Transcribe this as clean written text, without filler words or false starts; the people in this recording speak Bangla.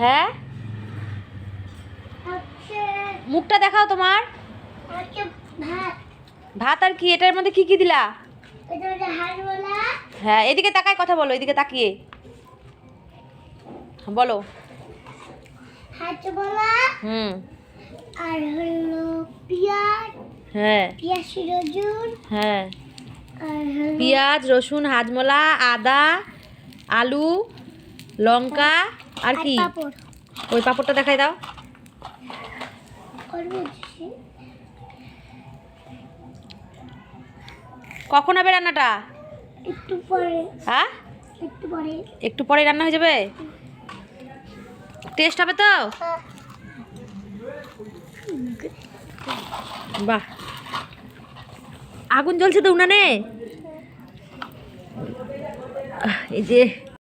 হ্যাঁ, মুখটা দেখাও তোমার। ভাত আর কি? এটার মধ্যে কি কি দিলা? হ্যাঁ, এদিকে তাকায় কথা বলো, এদিকে তাকিয়ে বলো। হুম, আর হলো পেঁয়াজ, হ্যাঁ রসুন, হ্যাঁ, আর হলো পেঁয়াজ, রসুন, হাজমোলা, আদা, আলু, লঙ্কা আর কি? পাঁপড়। ওই পাঁপড়টা দেখাই দাও। কখন হবে রান্নাটা? একটু পরে, হ্যাঁ, একটু পরে। একটু পরে রান্না হয়ে যাবে। টেস্ট হবে তো? বাহ, আগুন জ্বলছে তো উনানে। এই যে